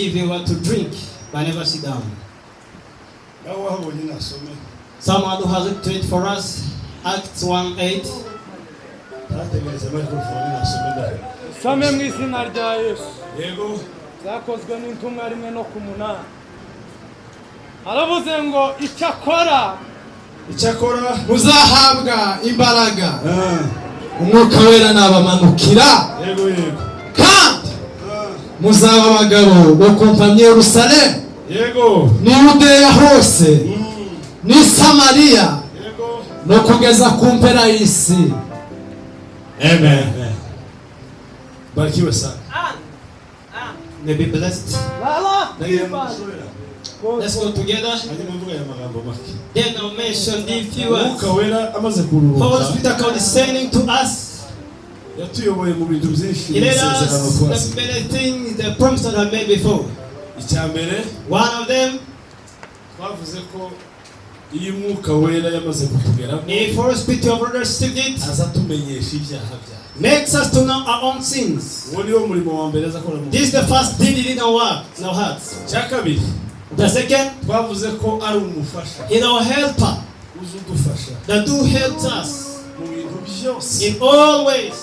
if you want to drink, but never sit down. Someone who has it to it for us. Acts 1:8. Some mw'izina rya Yesu. Yego. Zakozwe n'intumwa rimwe no ku munani. Aravuze ngo icyakora muzahabwa imbaraga. Umwuka wera nabamanukira. Yego yego. Kandi muzaba abagabo bo kompamye Yerusalemu. Yego. Ni Yudeya hose. Ni Samariya. Yego. No kugeza ku mpera y'isi. Amen. Barikiwe sana. May be blessed. Let's go together. Then I'll mention the few words. Holy Spirit condescending to us. He led us the many things, the promises that I made before. One of them, if Holy Spirit of understood it, makes us to know our own sins. This is the first thing in our work, in our hearts. The second, in our helper, that do help us in all ways,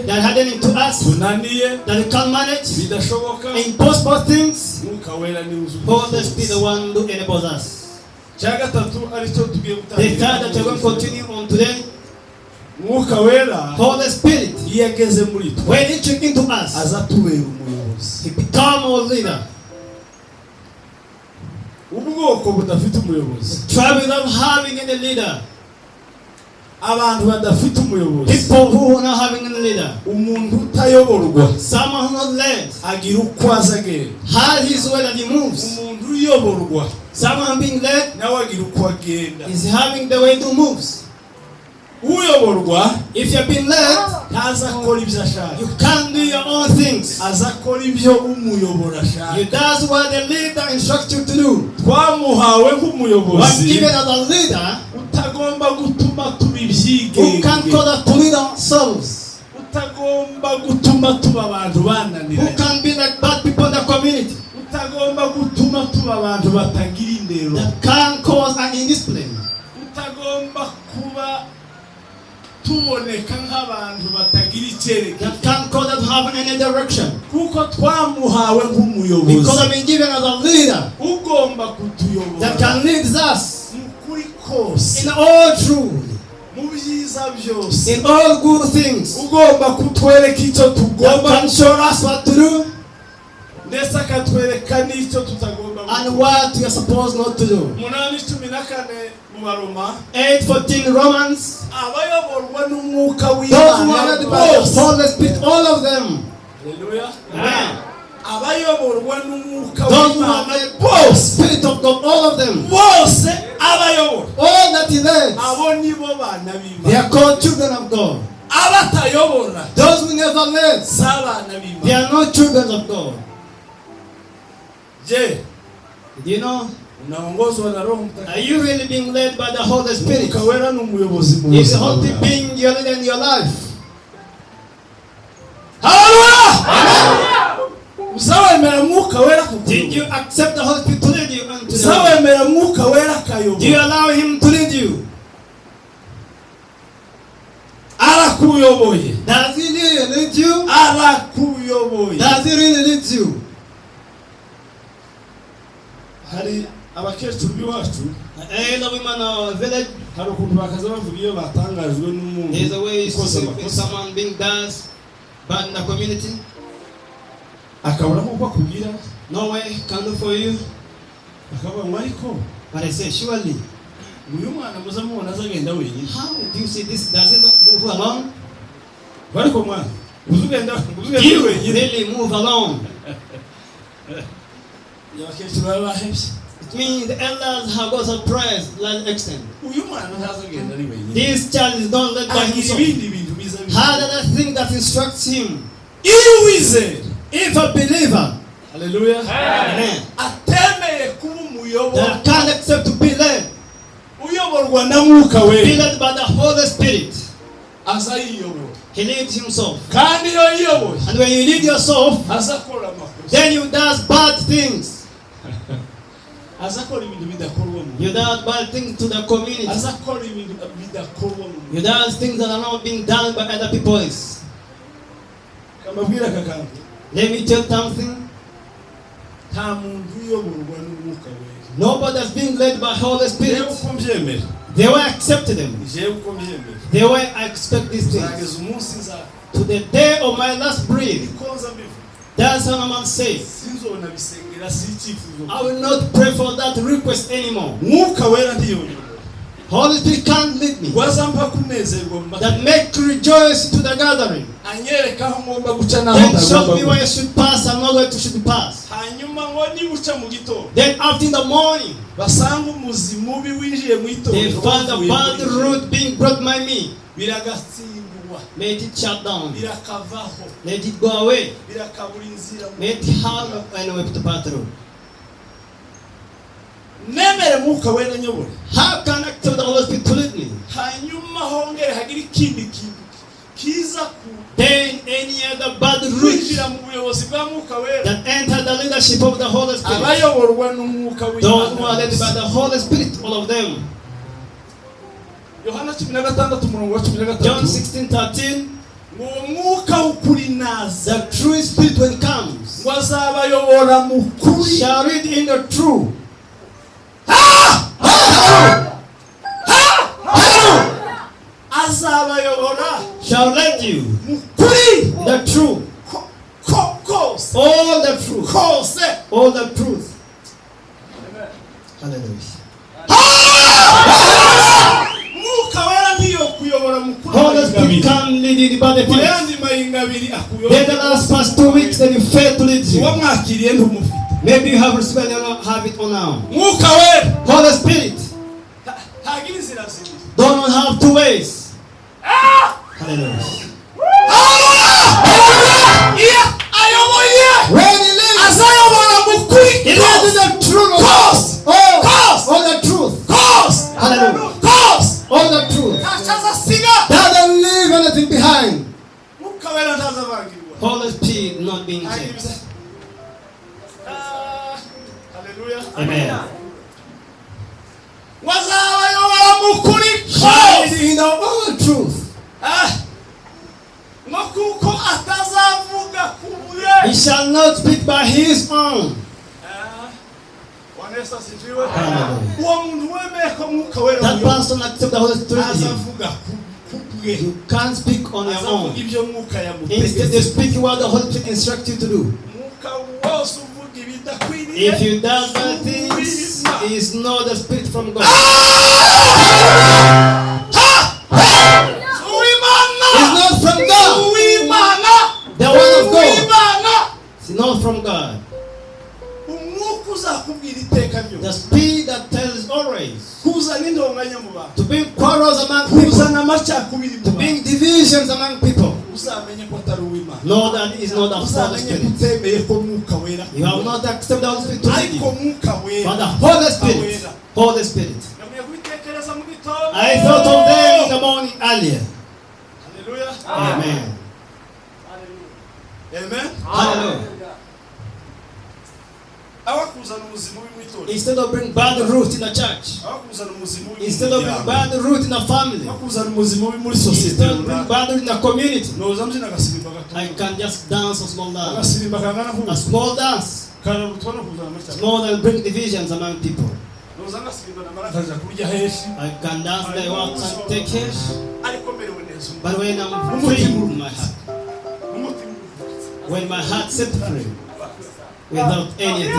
that harden to us, that we can't manage, impossible things. Holy Spirit, the one who enables us. The third that we're going to continue on today, Holy Spirit, when he took into us, he became our leader. Try without having any leader. People who are not having any leader. Someone who not led. Had his way that he moves. Someone being led is having the way to moves. If you've been led, you can't do your own things. You does what the leader instructs you to do. But even as a leader, who can't call us to lead ourselves, who can't be like bad people in the community, that can't cause an indiscipline, that can't cause us to have any direction, because I've been given as a leader that can lead us in all truth, in all good things, that can show us what to do and what we are supposed not to do. 8:14 Romans. Those who are led by the Holy Spirit, all of them. Hallelujah. Amen. Those who are led by the Spirit of God, all of them. All that He led, they are called children of God. Those who never led, they are not children of God. Do you know? Are you really being led by the Holy Spirit? Is the Holy Spirit being your leader in your life? Hallelujah! Did you accept the Holy Spirit to lead you unto the Lord? Do you allow Him to lead you? Does He really lead you? Does He really lead you? abakecuru biwacu the women of village, there's a way to see someone being danced bad in the community. No way can do for you. But I say, surely, how do you see this? Does it not move along? Do you really move along? It means the elders have got surprised to that extent. This child is not led by himself. How does that thing that instructs him? If a believer, hallelujah, amen, that can't accept to be led by the Holy Spirit, He leads himself. And when you lead yourself, then you does bad things. You does bad things to the community. You does things that are not being done by other people. Let me tell something. Nobody has been led by Holy Spirit. They will accept them. They will expect these things. To the day of my last breath, that's what man says. I will not pray for that request anymore. Holy Spirit can't lead me. That make rejoice to the gathering. Then show me where I should pass and not where to should pass. Then after in the morning, they found a bad root being brought by me. Let it shut down. Let it go away. Let it have an way to pass through. How can I tell the Holy Spirit to lead me? Then any other bad root that enter the leadership of the Holy Spirit, those who are led by the Holy Spirit, all of them. John 16:13. The true Spirit when it comes shall lead in the true. Shall lead you the truth, all the truth, all the truth. Hallelujah. Holy Spirit can lead you by the Spirit. Then the last past 2 weeks that you failed to lead you. Maybe you have received and you don't have it on now. Holy Spirit don't have 2 ways. Hallelujah. When he lives, he lives in the truth. All the truth. Hallelujah. All the truth. Doesn't leave anything behind. Holy Spirit not being changed. Amen. In all the truth. He shall not speak by his own. That person accept the Holy Spirit. You can't speak on your own. Instead, you speak what the Holy Spirit instructs you to do. If you do bad things, it is not the Spirit from God. It's not from God. The word of God. It's not from God. The Spirit that tells always to bring quarrels among people, to bring divisions among people. No, that is not the Holy Spirit. You have not accepted the Holy Spirit to lead you, but the Holy Spirit. Holy Spirit. I thought of them in the morning earlier. Amen. Amen. Hallelujah. Instead of bringing bad root in the church, instead of bringing bad root in the family, instead of bringing bad root in the community, I can just dance a small dance. A small dance. Small and bring divisions among people. I can dance the walk and take cash. But when I'm free in my heart, when my heart set free, without anything.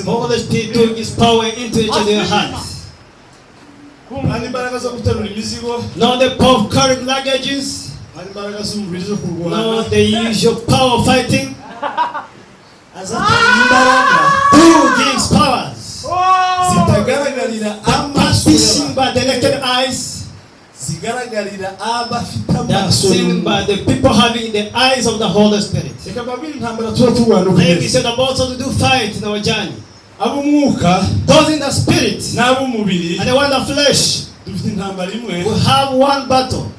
Holy Spirit took his power into each of their hearts. Not the power of carrying luggages. Not the usual power of fighting. Who gives powers? Not seen by the naked eyes. That's seen by the people having the eyes of the Holy Spirit. Maybe said about to do fight in our journey. Those in the spirit and the one in the flesh will have one battle.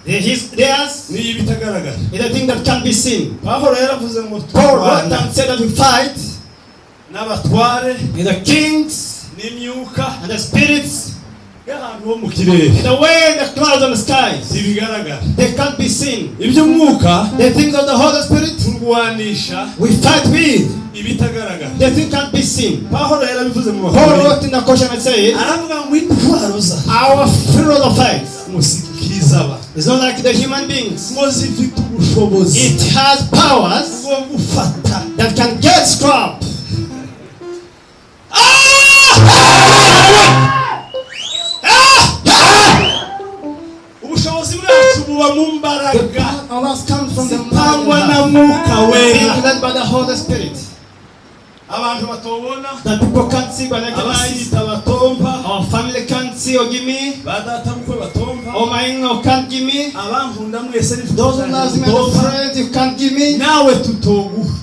Theirs is the thing that can be seen. Paul wrote and said that we fight in the kings and the spirits. In the way the clouds on the skies, they can't be seen. The things of the Holy Spirit we fight with. The thing can't be seen. Paul wrote in the question and said, our funeral of fights is not like the human beings. It has powers that can get scrapped. The powers come from the power being led by the Holy Spirit. That people can't see by naked eyes. Our family can't see or give me. Or my in-law can't give me. Those who love me, those friends you can't give me.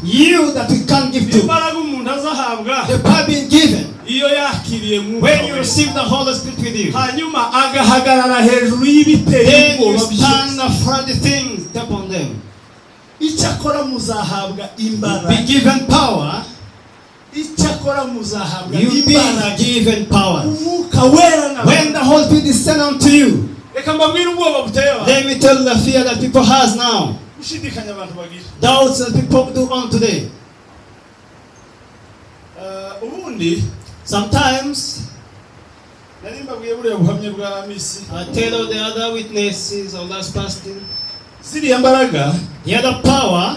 You that we can't give to. The power being given iyo yakiriye mwuka when you receive the Holy Spirit with you, hanyuma agahagarara hejuru y'ibiteye then you ubwoba stand for the things upon them. icyakora muzahabwa imbaraga. Be given power. icyakora muzahabwa You imbaraga. be given power. umwuka wera na When the Holy Spirit is sent unto you, reka mbabwire ubwoba buteye abantu. let me tell you the fear that people has now. gushidikanya abantu bagira. Doubts that people do on today. ubundi Sometimes nari mbabwiye buriya buhamya bwa misi. I tell you the other witnesses of last fasting. ziriya mbaraga The other power.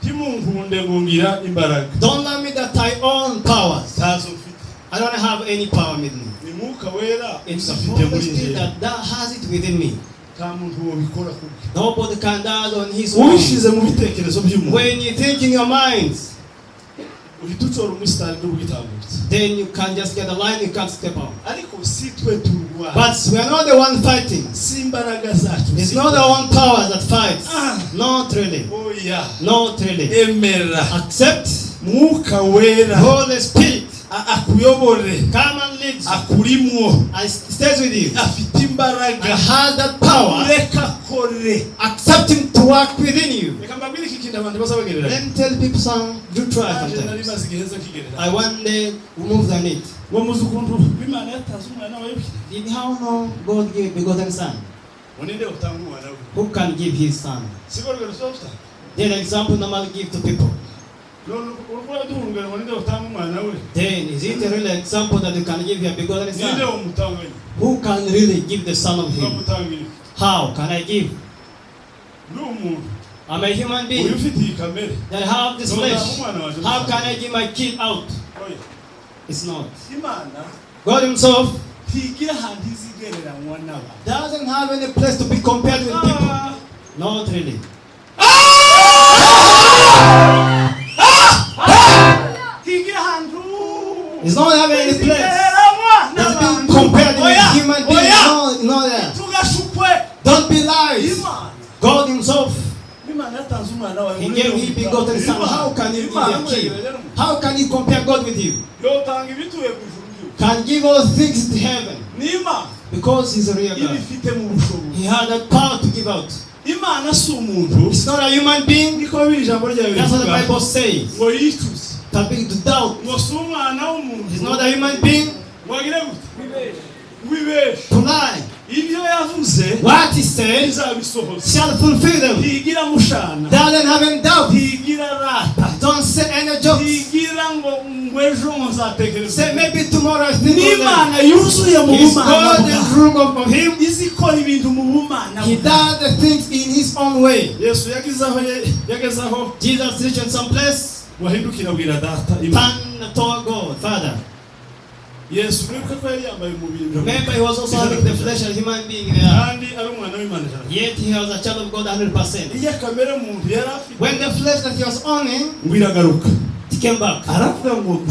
timunkunde ngungira imbaraga. Don't let me that I own powers. tazo mfite. I don't have any power with me. ni mwuka wera It's the ufite Holy muri Spirit njye. that has it within me. nta muntu wabikora kubwe. Nobody can do on his own. ubishize mu bitekerezo by'umuntu. When you think in your minds, uhita ucora umusitari n'ubwitambutse. then you can just get a line, you can't step out. ariko si twe turwana. But we are not the one fighting. si imbaraga zacu. It's not the one power that fights. Ah. Not really. oya. Not really. emera. Accept mwuka wera. Holy Spirit. akuyobore. Come and lead you. akurimwo. And stays with you. afite imbaraga. And has that power. reka kore. Accept him to work within you. reka mbabwire iki kintu abantu bazabagerera. Let me tell people some, do try nari sometimes. maze igihe nza kigerera. I one day moved on it. ngo muzi ukuntu imana yataze umwana wayo. Did how know God gave begotten son? uninde utanga umwana we. Who can give his son? siko rero softa. Then example normally give to people. none urukora duhungana uninde utanga umwana we. Then is it a real example that you can give your begotten ninde son? umutanga. Who can really give the son of him? umutanga. How can I give? ni umuntu. I'm a human uyu being ufite iyi kamere. that have this flesh. umwana waje. How can I give my kid out? oya. It's not. imana God himself ntigira ahantu izigereranywa n'abantu. doesn't have any place to be compared with people. Not really. ntigira ahantu. It's not having any place. izigereranywa That's being n'abantu. compared with Oya, human beings. oya. No, no there. tugashukwe. Don't be lies. imana. God himself, imana yatanze umwana wawe. he gave his begotten son. How can you give a kid? How can you compare God with you? yotanga ibituye ku ijuru byose. Can give all things to heaven ni imana. because he's a real God. ibifite mu bushobozi. He had that power to give out. imana si umuntu. He's not a human being. niko biri ijambo ryawe That's what the rivuga. Bible says. ngo yicuze. To be to doubt. ngo si umwana w'umuntu. He's not a human being. ngo agire gute. wibeshe. To lie. ibyo yavuze. What he said izabisohoza. shall fulfill them. ntigira mushana. Doesn't have any doubt. ntigira rata. Don't say any jokes. ntigira ngo ejo nzatekereza. Say maybe tomorrow I think ni of them. imana yuzuye mu He's bumana God in room of him. izi ikora ibintu mu bumana. He does the things in his own way. yesu yagezaho Jesus reached some place. wahindukira abwira data imana. Turn toward God, Father. yesu mwibuke ko yari yambaye umubiri. Remember, he was also having the flesh of a human being there. kandi ari umwana w'imana cyane. Yet he was a child of God 100%. iyo kamere muntu yari afite. When the flesh that he was owning, ngo iragaruka. it came back. aravuga ngo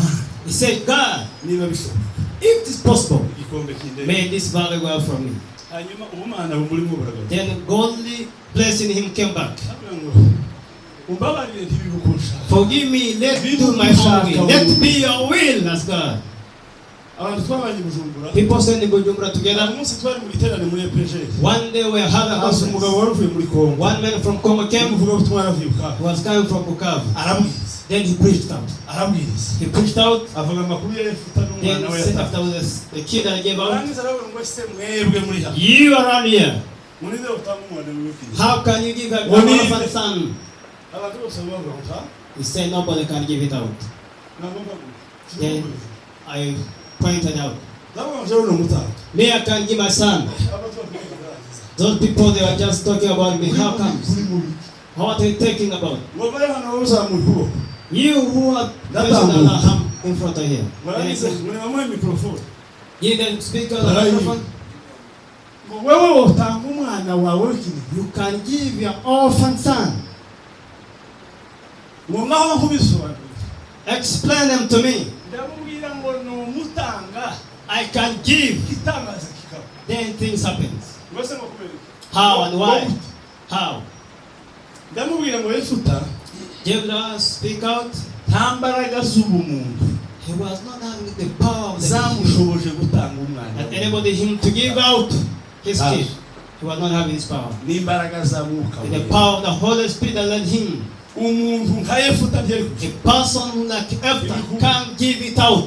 He said, God, niba bishoboka if it is possible, igikombe kindege. may this valley go out from me. hanyuma ubumana bumurimo buragaruka. Then godly blessing him came back. aravuga ngo umbabarire ntibibukunsha. Forgive me, let me do my own will. Let be your will, as God. abantu twabanye Bujumbura. People send the Bujumbura together. umunsi twari mu giterane muri EPG. One day we had a hasi umugabo conference. wari uvuye muri Kongo. One man from Congo came, uvuga ubutumwa yaravuye Bukavu. who was coming from Bukavu. arabwiriza. Then he preached out. arabwiriza. He preached out. avuga amakuru y'efuta Then n'umwana we said yataye. after the kid that I gave out, arangiza aravuga ngo ese mwebwe muri hano. you around here, muninde utanga umwana w'imfubyi. how can you give a What is orphan it? son? abantu bose bavuga ngo ta. He said nobody can give it out. navuga ngo. Then I pointed out, ndavuga ngo jewe n'umutanga. me I can give my son. Those people they were just talking about me. How comes? What are you talking about? ngo bari hano bazamuye ukuboko. You who are That's present humble. and are in front of here. baragize ngo nibamuhe mikrofone. You can speak on the Right. microphone. ngo wewe utanga umwana wawe w'ikindi. You can give your orphan son. ngo ngaho nkubisobanurira. Explain them to me. ndamubwira ngo ni umutanga. I can give. igitangaza kikaba. Then things happens. mbese ngo kubera. How and why? How? ndamubwira ngo efuta. Give us speak out. nta mbaraga z'ubumuntu. He was not having the power of the zamushoboje gutanga umwana that enabled him to give out his kid. He was not having his power. n'imbaraga za Mwuka The power of the Holy Spirit that led him. umuntu nka Yefuta A person like Jephthah can't give it out.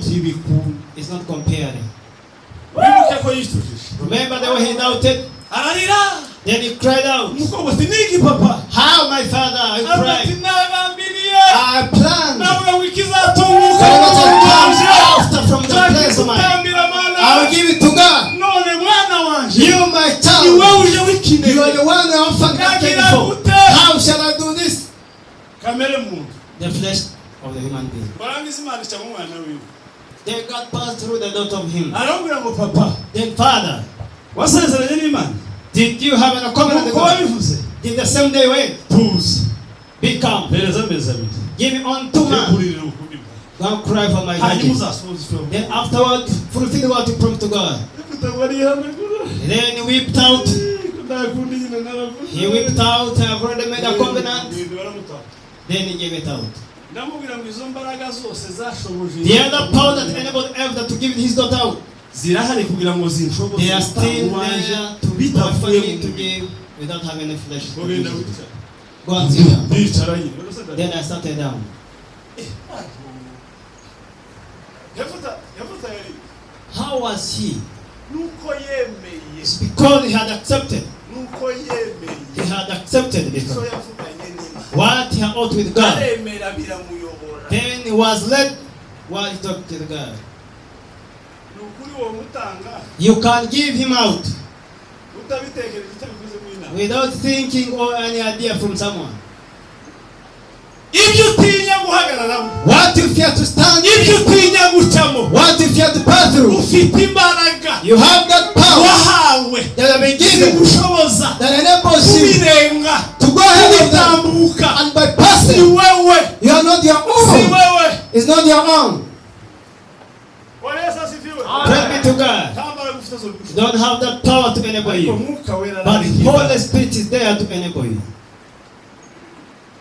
It's not comparing. wibuke ko yitujije Remember the way he doubted? ararira Then he cried out. umukobwa ati niki papa How, my father? I ati cried. nabambiriye I planned nawe wikizatunguka after from the place of mine. kutambira mana I will give it to God. none mwana wanje You, my ni child, wewe uje wikinege you are the one I often asking for. How shall I do this? kamere muntu The flesh of the human being. barangiza imana cyangwa umwana wiwe Then God passed through the thought of him. arambwira ngo papa Then, Father, wasezeranye n'imana did you have an covenant with uko God? wabivuze Did the same day wait? tuzi Become. pereza amezi abiri Give me on 2 months. tegurira ukundi Go cry for my hanyuma daddy. uzasohoza icyo Then afterward, fulfill what you promised to God. Then he whipped out. He whipped out. I've already made a covenant. Then he gave it out. ndamubwira ngo izo mbaraga zose zashoboje The other power that enabled Ephthah to give his daughter out, zirahari kugira ngo zinshoboze they are still wanje there to bitavuye me to mu give without having any flesh. genda wicara Go and sit down. ndicaranye Then I started down. yavuta yari How was he? nuko yemeye It's because he had accepted. nuko yemeye He had accepted icyo because yavuganye n'imana what he had ought with God. aremera biramuyobora Then he was led while he talked to God. ni ukuri uwo mutanga You can give him out utabitekereje utabikoze mu inama without thinking or any idea from someone. ibyo utinya guhagararamo What you fear to stand ibyo in? utinya gucamo What you fear to pass through? ufite imbaraga You have that power wahawe that have been given zigushoboza that enables you kubirenga to go ahead of them. kubitambuka And by si passing, wewe you are not your si own. wewe It's not your own. Bwana asifiwe Pray be to God. kambara gufite zo You don't have that power to enable ariko you. Mwuka wera But the Holy Spirit is there to enable you.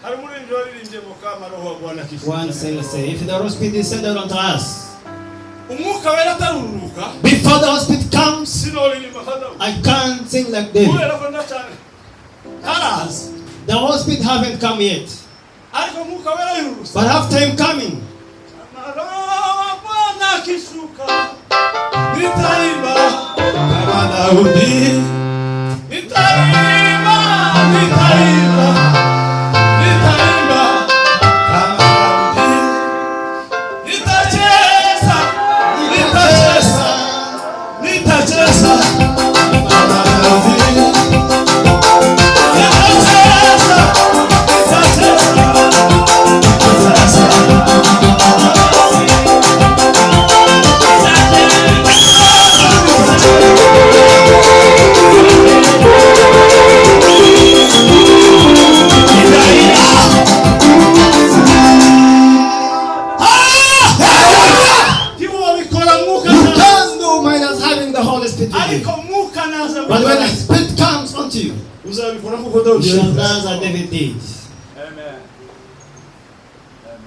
hari umuririmbyi waririmbye ngo kama roho wa Bwana One singer say, if the Holy Spirit is sent unto us, umwuka wera ataruruka before the Holy Spirit comes, sinoririmba kadamu I can't sing like David. kubera ko ndacane haraza The Holy Spirit haven't come yet. ariko umwuka wera yururuse But after him coming, Bwana akishuka nitaimba kama Daudi nitaimba nitaimba nitaimba kama Daudi nitacheza nitacheza nitacheza kama Daudi You can't do minus having the Holy Spirit with you. ariko mwuka naza But when the Spirit comes unto you, uzabikora kuko Daudi you shall yabivuze. dance as David did. Amen.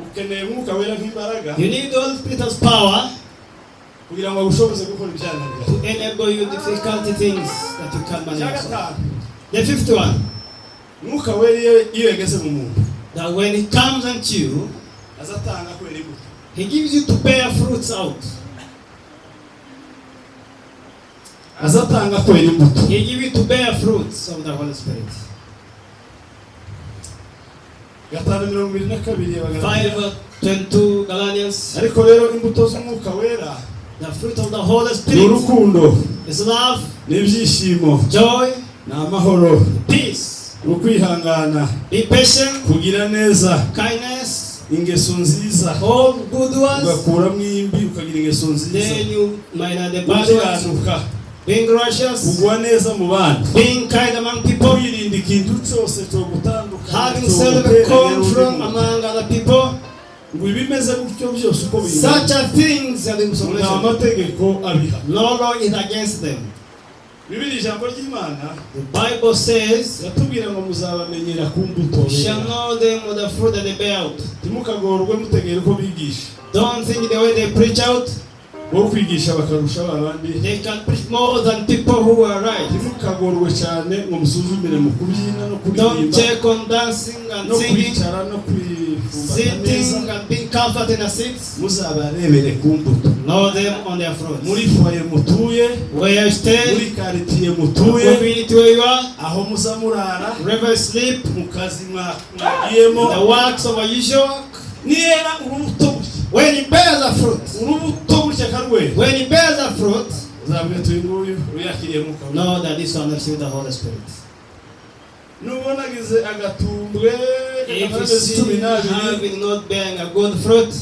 Ukeneye umwuka wera nk'imbaraga You need the Holy Spirit's power kugira ngo agushoboze gukora ibyananira. to enable you difficult things that you can't manage. Gatanu, The fifth one, umwuka wera iyo yageze mu muntu that when he comes unto you, azatanga kwera imbuto. he gives you to bear fruits out. Azatanga kwera imbuto. He gives you to bear fruits of the Holy Spirit. Gatanu 22 Abagalatiya. 5:22 Galatians. Ariko rero imbuto z'umwuka wera The fruit of the Holy ni Spirit urukundo, is love, n'ibyishimo, joy, n'amahoro, peace, ukwihangana, be patient, kugira neza, kindness, ingeso nziza, all good ones. ugakuramo imbi ukagira ingeso nziza, Then you might have the bad ones. gukiranuka, Being gracious, kugwa neza mu bandi, being kind among people, kwirinda ikintu cyose cyo gutandukana, having self-control among other people. ngo ibimeze gutyo byose uko Such a things are in nta submission. mategeko abiha. No law is against them. Bibiri ijambo ry'Imana, the Bible says, yatubwira ngo muzabamenyera ku mbuto you shall know them with the fruit that they bear out. Timukagorwe mutegera uko bigisha. Don't think the way they preach out, Bo kwigisha bakarusha abandi. they can preach more than people who are right. Timukagorwe cyane ngo musuzumire mu kubyina no Don't kuririmba. check on dancing and No singing, kwicara no kwifumba sitting and being comfortable in the seats. Muzabarebere ku mbuto. Know them on their fruits. Muri foyer mutuye, Where you stay, muri quartier the mutuye, community where you are, aho muzamurara, wherever you sleep, mu kazi mwagiyemo, the works of a usual work. niera urubuto. When it bears a fruit, Urubuto burya karwe. when it bears a fruit, Uzabwe tuyinguyu uyakiriye mu kanwa. know that this one receive the Holy Spirit. Nubonagize agatumbwe, If you akameze see 12, having not bearing a good fruit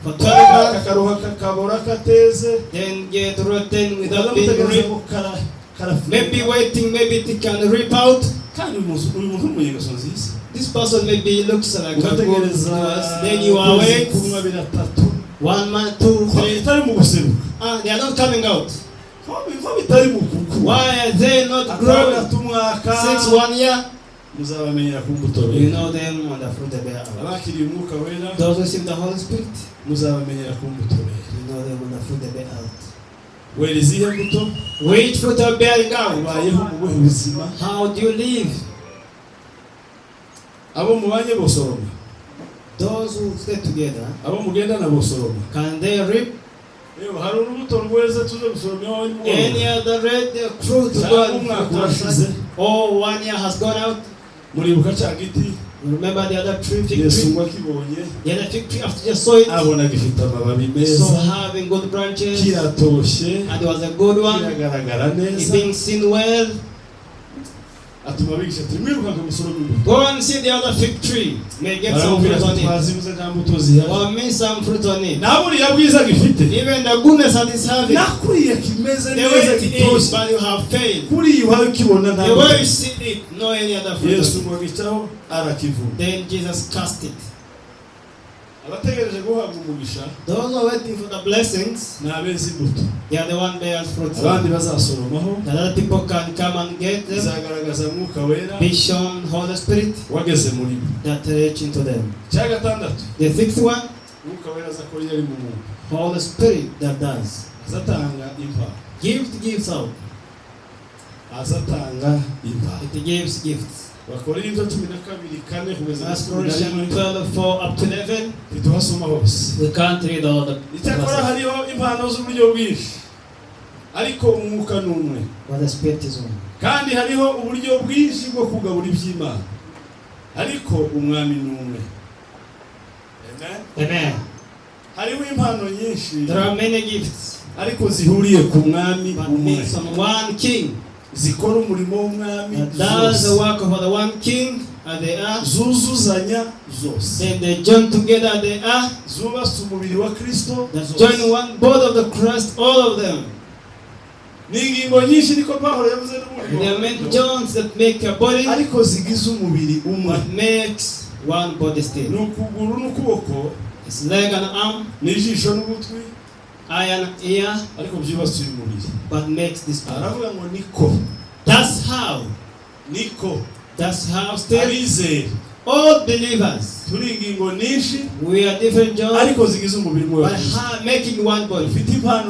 for 12 months, akaruha kakabora kateze, then get rotten without being ripped. Maybe waiting, maybe it can rip out. kandi uyu muntu umunyegeso nziza. This person maybe looks like a good Ugategereza person. Then you are wait. kumwa biratatu. 1 month, 2, 3. Bitari mu guseruka. They are not coming out. Ko bitari mu kuku. Why are they not growing? Atumwaka. 6, 1 year. Muzabamenyera ku mbuto be. You know them on the fruit they bear out. Abakiriye umwuka wera. Those who receive the Holy Spirit, Muzabamenyera ku mbuto be. you know them on the fruit they bear out. Wera izihe mbuto? Which fruit are bearing out? Ubayeho mu buhe buzima? How do you live? Abo mubanye bosoroma. Those who stay together, Abo mugenda na bosoroma. can they reap Hari urubuto rweze tuze gusoroma aho any other red fruit to go and or 1 year has gone out? Muribuka cya giti Remember the other tree, fig Yesu tree? ngo akibonye The other fig tree after just saw it, abona gifite amababi so meza, having good branches, kiratoshye, and it was a good one, kiragaragara it's neza, being seen well. atuma bigisha ati mwiruka ngo musorome imbuto. Go and see the other fig tree, may get some Baramubwira fruit on ati it, twazibuze nta mbuto zihari. or miss some fruit on it. Na buriya bwiza gifite, Even the goodness that is having, nakuriye kimeze the way neza it is, gitoshye, but you have failed. kuriya uhaye ukibona nta The way you mbuto. see it, no any other fruit. Yesu ngo agicaho arakivuna. Then Jesus cast it. Abategereje guhabwa umugisha Those who are waiting for the blessings, ni abeza imbuto, they are the one bears fruit. abandi bazasoromaho. The other people can come and get them. Bizagaragaza mwuka wera Be shown Holy Spirit wageze muri bo. that reach into them. Cya gatandatu, The sixth one, mwuka wera aza ko yari mu muntu, Holy Spirit that does. azatanga impano, Gives out. azatanga impano. It gives gifts. Bakora ibyo 12:4 kugeza As kuri Colossians 12:4 up to 11, ntituhasoma hose. we can't read all the Icyakora verses, hariho impano z'uburyo bwinshi, ariko umwuka ni umwe, but the Spirit is one. kandi hariho uburyo bwinshi bwo kugabura iby'Imana, ariko umwami ni umwe. Amen. Amen. Hariho impano nyinshi, There are many gifts, ariko zihuriye ku mwami but umwe, it's on one King zikora umurimo w'umwami that does the zose, work of the one King, and they are. zuzuzanya zose, Then they join together, they are. zubatse umubiri wa Kristo That zose. join one body of the Christ, all of them. Ni ingingo nyinshi niko Pawulo yavuze There are many n'umurimo, joints that make a body, ariko zigize umubiri umwe. but makes one body still. Ni ukuguru n'ukuboko, It's leg and arm, n'ijisho n'ugutwi, eye and ear, ariko byubatse uyu mubiri. but makes this body. Aravuga ngo niko, That's how. niko That's how still abizera all believers, turi ingingo nyinshi, we are different joints, ariko zigize umubiri umwe wa but Kristo. making one body. Ufite impano